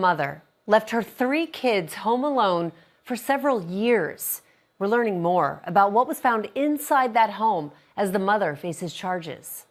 Mother left her 3 kids home alone for several years. We're learning more about what was found inside that home as the mother faces charges.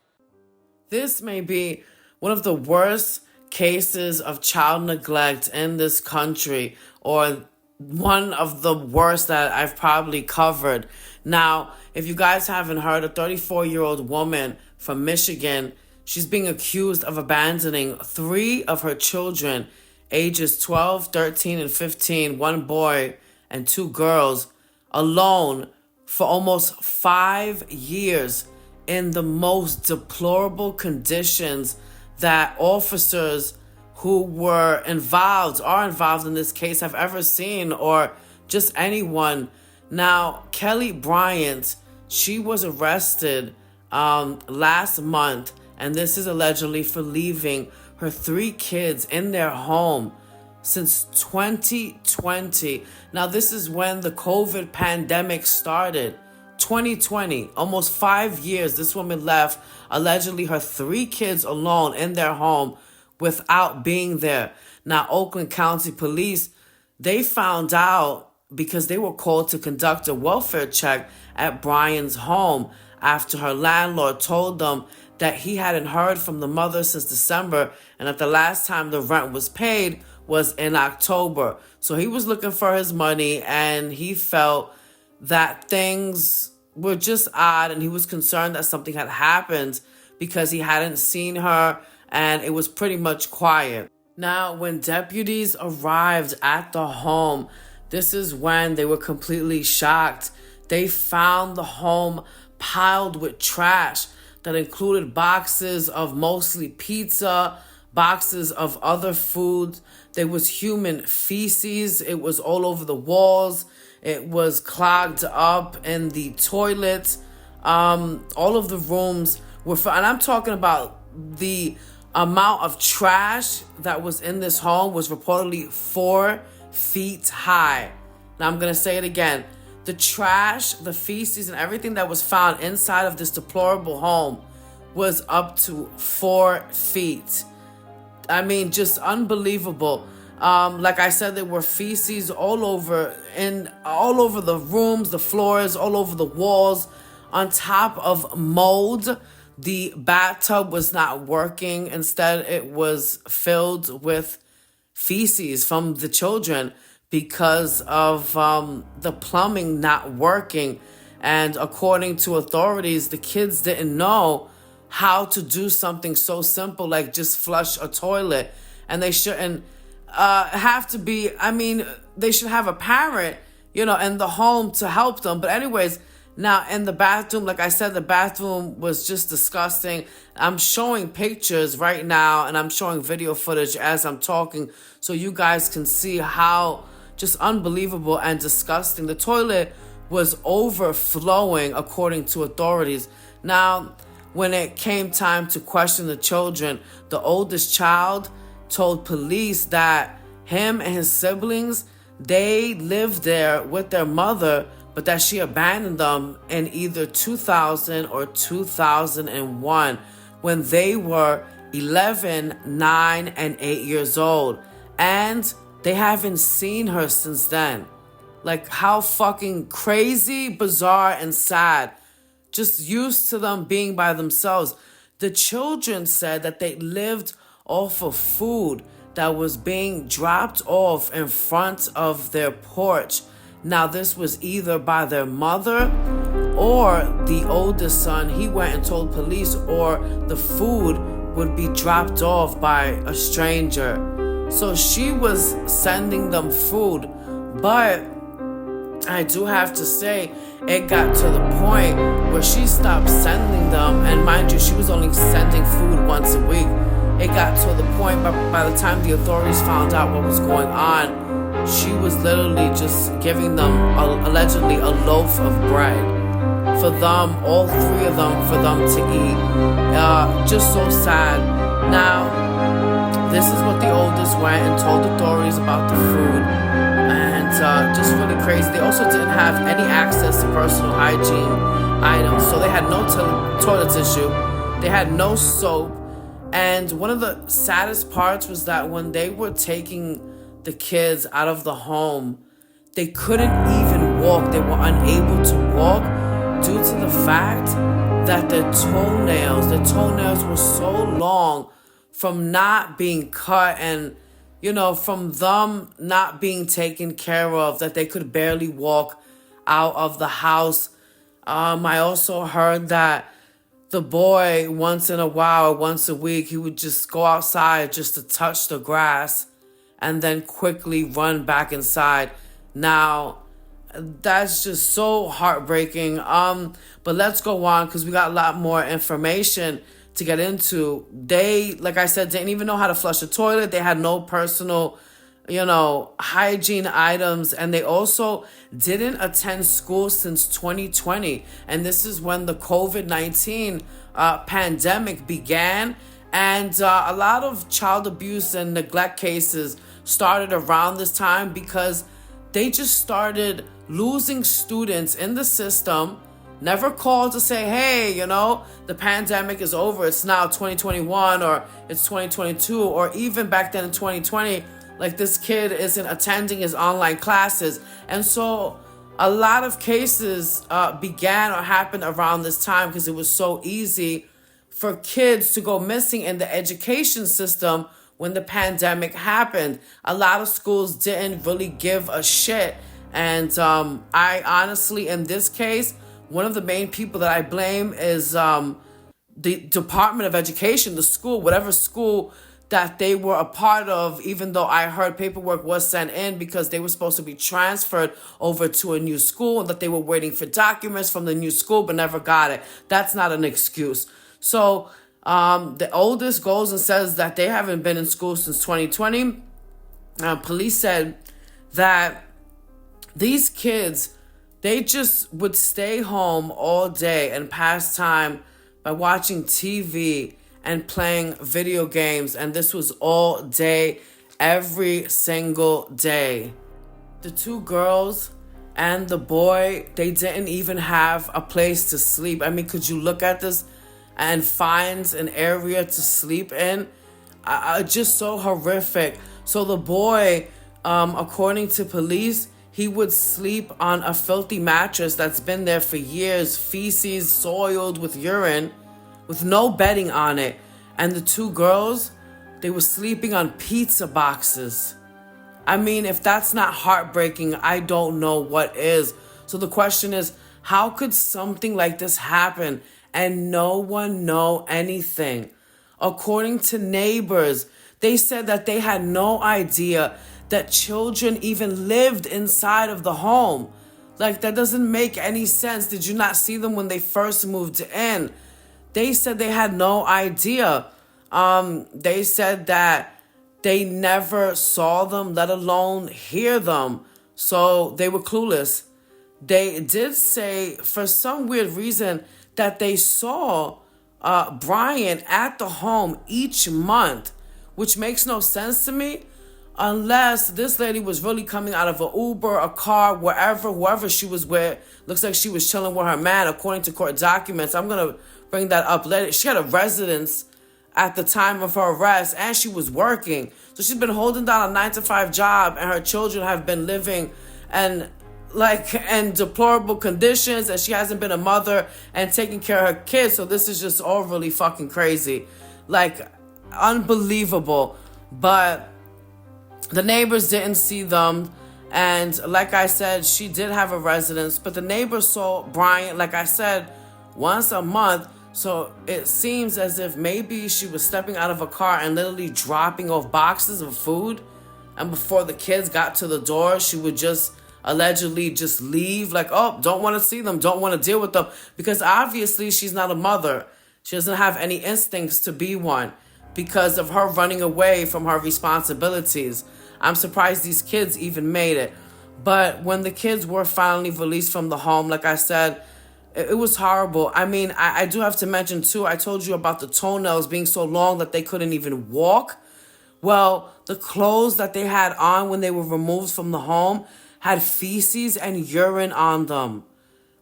This may be one of the worst cases of child neglect in this country, or one of the worst that I've probably covered. Now, if you guys haven't heard, a 34-year-old woman from Michigan, she's being accused of abandoning 3 of her children, ages 12, 13, and 15, 1 boy and 2 girls, alone for almost 5 years in the most deplorable conditions that officers who are involved in this case have ever seen, or just anyone. Now, Kelly Bryant, she was arrested last month, and this is allegedly for leaving her 3 kids in their home since 2020. Now, this is when the COVID pandemic started. 2020, almost 5 years, this woman left allegedly her 3 kids alone in their home without being there. Now, Oakland County Police, they found out because they were called to conduct a welfare check at Brian's home after her landlord told them that he hadn't heard from the mother since December, and that the last time the rent was paid was in October. So he was looking for his money, and he felt that things were just odd, and he was concerned that something had happened because he hadn't seen her, and it was pretty much quiet. Now, when deputies arrived at the home, this is when they were completely shocked. They found the home piled with trash that included boxes of mostly pizza, boxes of other foods. There was human feces. It was all over the walls. It was clogged up in the toilets. All of the rooms were, and I'm talking about the amount of trash that was in this home was reportedly 4 feet high. Now I'm going to say it again. The trash, the feces, and everything that was found inside of this deplorable home was up to 4 feet. I mean, just unbelievable. Like I said, there were feces all over the rooms, the floors, all over the walls, on top of mold. The bathtub was not working. Instead, it was filled with feces from the children because of the plumbing not working. And according to authorities, the kids didn't know how to do something so simple like just flush a toilet. And they shouldn't have to be, they should have a parent, in the home to help them. But anyways, now in the bathroom, like I said, the bathroom was just disgusting. I'm showing pictures right now, and I'm showing video footage as I'm talking, so you guys can see how just unbelievable and disgusting. The toilet was overflowing, according to authorities. Now, when it came time to question the children, the oldest child told police that him and his siblings, they lived there with their mother, but that she abandoned them in either 2000 or 2001 when they were 11, 9, and 8 years old. And they haven't seen her since then. Like, how fucking crazy, bizarre, and sad. Just used to them being by themselves. The children said that they lived off of food that was being dropped off in front of their porch. Now, this was either by their mother or the oldest son. He went and told police, or the food would be dropped off by a stranger. So she was sending them food, but I do have to say, it got to the point where she stopped sending them. And mind you, she was only sending food once a week. It got to the point, by the time the authorities found out what was going on, she was literally just giving them allegedly a loaf of bread for them, all 3 of them, for them to eat. Just so sad. Now, this is what the oldest went and told authorities about the food. And just really crazy. They also didn't have any access to personal hygiene items. So they had no toilet tissue. They had no soap. And one of the saddest parts was that when they were taking the kids out of the home, they couldn't even walk. They were unable to walk due to the fact that their toenails were so long from not being cut and, from them not being taken care of, that they could barely walk out of the house. I also heard that the boy, once in a while, once a week, he would just go outside just to touch the grass and then quickly run back inside. Now, that's just so heartbreaking. But let's go on because we got a lot more information to get into. They, like I said, didn't even know how to flush a toilet. They had no personal, hygiene items. And they also didn't attend school since 2020. And this is when the COVID-19 pandemic began. And a lot of child abuse and neglect cases started around this time because they just started losing students in the system, never called to say, hey, the pandemic is over. It's now 2021 or it's 2022, or even back then in 2020, like this kid isn't attending his online classes. And so a lot of cases began or happened around this time because it was so easy for kids to go missing in the education system when the pandemic happened. A lot of schools didn't really give a shit. And I honestly, in this case, one of the main people that I blame is the Department of Education, the school, whatever school that they were a part of, even though I heard paperwork was sent in because they were supposed to be transferred over to a new school and that they were waiting for documents from the new school but never got it. That's not an excuse. So the oldest goes and says that they haven't been in school since 2020. Police said that these kids, they just would stay home all day and pass time by watching TV and playing video games. And this was all day, every single day. The two girls and the boy, they didn't even have a place to sleep. I mean, could you look at this and find an area to sleep in? Just so horrific. So the boy, according to police, he would sleep on a filthy mattress that's been there for years, feces soiled with urine, with no bedding on it. And the two girls, they were sleeping on pizza boxes. I mean, if that's not heartbreaking, I don't know what is. So the question is, how could something like this happen and no one know anything? According to neighbors, they said that they had no idea that children even lived inside of the home. Like, that doesn't make any sense. Did you not see them when they first moved in? They said they had no idea. They said that they never saw them, let alone hear them. So they were clueless. They did say, for some weird reason, that they saw Brian at the home each month, which makes no sense to me. Unless this lady was really coming out of an Uber, a car, whoever she was with. Looks like she was chilling with her man, according to court documents. I'm going to bring that up later. She had a residence at the time of her arrest, and she was working. So she's been holding down a 9-to-5 job, and her children have been living in deplorable conditions, and she hasn't been a mother and taking care of her kids. So this is just all really fucking crazy. Like, unbelievable. But the neighbors didn't see them. And like I said, she did have a residence, but the neighbors saw Brian, like I said, once a month. So it seems as if maybe she was stepping out of a car and literally dropping off boxes of food. And before the kids got to the door, she would just allegedly just leave. Like, oh, don't want to see them, don't want to deal with them. Because obviously she's not a mother. She doesn't have any instincts to be one because of her running away from her responsibilities. I'm surprised these kids even made it. But when the kids were finally released from the home, like I said, it was horrible. I mean, I do have to mention too, I told you about the toenails being so long that they couldn't even walk. Well, the clothes that they had on when they were removed from the home had feces and urine on them.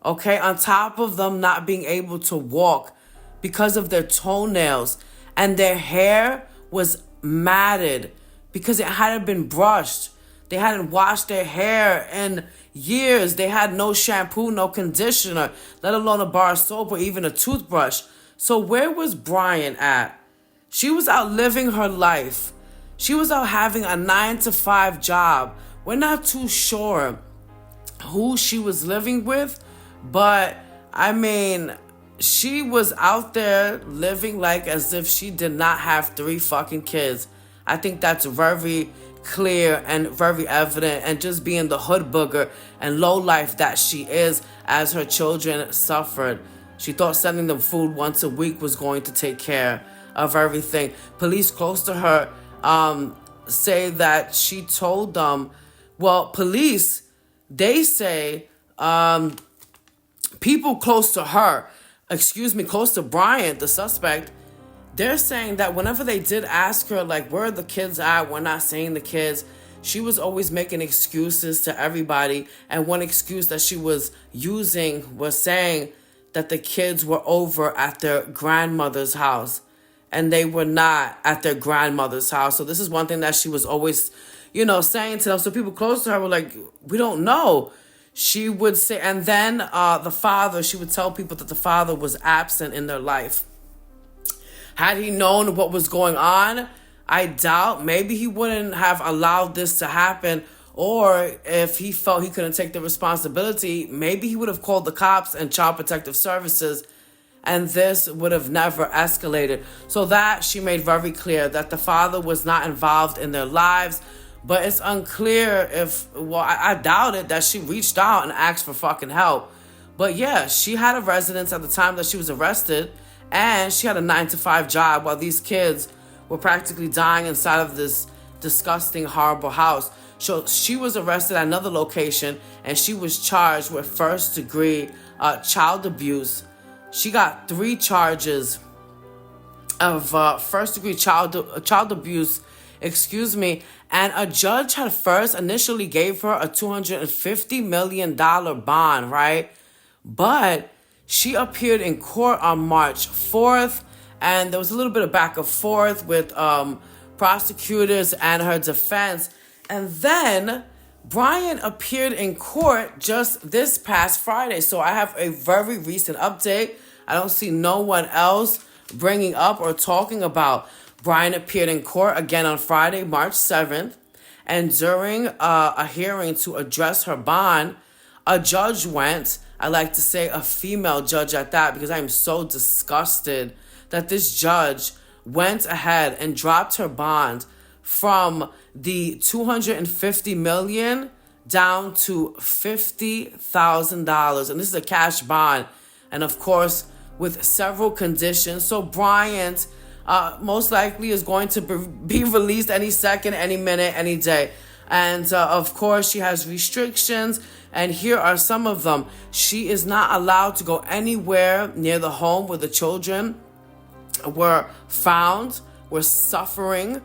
Okay, on top of them not being able to walk because of their toenails. and their hair was matted because it hadn't been brushed. They hadn't washed their hair in years. They had no shampoo, no conditioner, let alone a bar of soap or even a toothbrush. So where was Brian at? She was out living her life. She was out having a 9-to-5 job. We're not too sure who she was living with, but I mean, she was out there living like as if she did not have 3 fucking kids. I think that's very clear and very evident, and just being the hood booger and low life that she is as her children suffered. She thought sending them food once a week was going to take care of everything. Police close to her say that she told them, well, police, they say people close to her, close to Bryant, the suspect, they're saying that whenever they did ask her, like, where are the kids at? We're not seeing the kids. She was always making excuses to everybody. And one excuse that she was using was saying that the kids were over at their grandmother's house. And they were not at their grandmother's house. So this is one thing that she was always, saying to them. So people close to her were like, we don't know. She would say, and then the father, she would tell people that the father was absent in their life. Had he known what was going on, I doubt maybe he wouldn't have allowed this to happen. Or if he felt he couldn't take the responsibility, maybe he would have called the cops and Child Protective Services, and this would have never escalated. So that she made very clear that the father was not involved in their lives. But it's unclear I doubt it that she reached out and asked for fucking help. But yeah, she had a residence at the time that she was arrested, and she had a 9-to-5 job while these kids were practically dying inside of this disgusting, horrible house. So she was arrested at another location, and she was charged with first-degree child abuse. She got 3 charges of first-degree child abuse, and a judge had first initially gave her a $250 million bond, right? But she appeared in court on March 4th, and there was a little bit of back and forth with prosecutors and her defense. And then Brian appeared in court just this past Friday. So I have a very recent update. I don't see no one else bringing up or talking about. Brian appeared in court again on Friday, March 7th. And during a hearing to address her bond, a judge went, I like to say a female judge at that, because I am so disgusted that this judge went ahead and dropped her bond from the $250 million down to $50,000. And this is a cash bond. And of course, with several conditions. So Bryant most likely is going to be released any second, any minute, any day. And of course, she has restrictions. And here are some of them. She is not allowed to go anywhere near the home where the children were found, were suffering.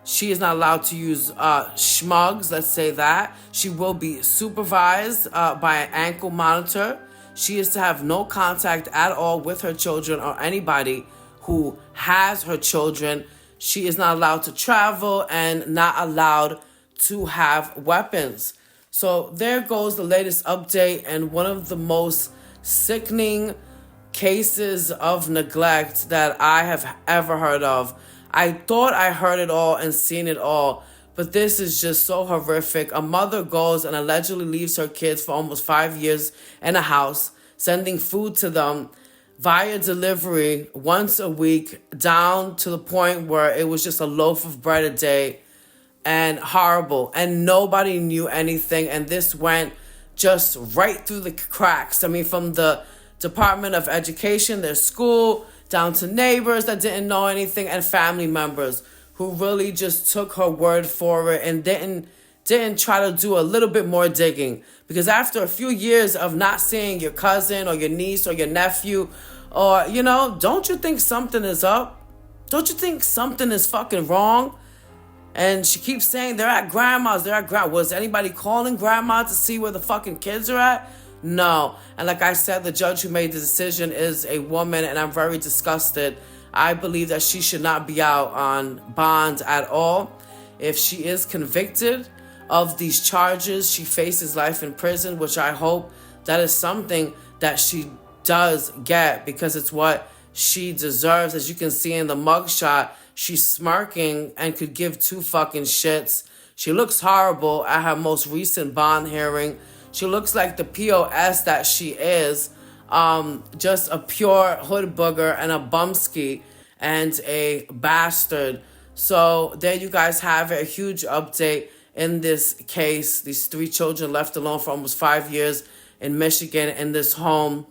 She is not allowed to use schmugs, let's say that. She will be supervised by an ankle monitor. She is to have no contact at all with her children or anybody who has her children. She is not allowed to travel and not allowed to have weapons. So there goes the latest update, and one of the most sickening cases of neglect that I have ever heard of. I thought I heard it all and seen it all, but this is just so horrific. A mother goes and allegedly leaves her kids for almost 5 years in a house, sending food to them via delivery once a week, down to the point where it was just a loaf of bread a day, and horrible. And nobody knew anything. And this went just right through the cracks. I mean, from the Department of Education, their school, down to neighbors that didn't know anything, and family members who really just took her word for it and didn't try to do a little bit more digging. Because after a few years of not seeing your cousin or your niece or your nephew, or, don't you think something is up? Don't you think something is fucking wrong? And she keeps saying they're at grandma's, Was anybody calling grandma to see where the fucking kids are at? No. And like I said, the judge who made the decision is a woman, and I'm very disgusted I believe that she should not be out on bond at all. If she is convicted of these charges, she faces life in prison, which I hope that is something that she does get, because it's what she deserves. As you can see in the mugshot, she's smirking and could give two fucking shits. She looks horrible at her most recent bond hearing. She looks like the POS that she is. Just a pure hood booger and a bumski and a bastard. So there you guys have it. A huge update in this case. These 3 children left alone for almost 5 years in Michigan in this home.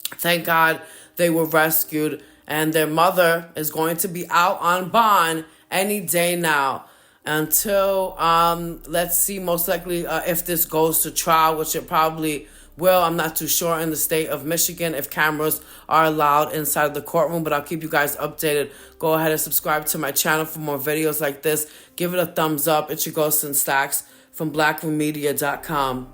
Thank God they were rescued, and their mother is going to be out on bond any day now. Until, let's see, most likely if this goes to trial, which it probably will. I'm not too sure in the state of Michigan if cameras are allowed inside the courtroom, but I'll keep you guys updated. Go ahead and subscribe to my channel for more videos like this. Give it a thumbs up. It's your Ghost and Stacks from blackroommedia.com.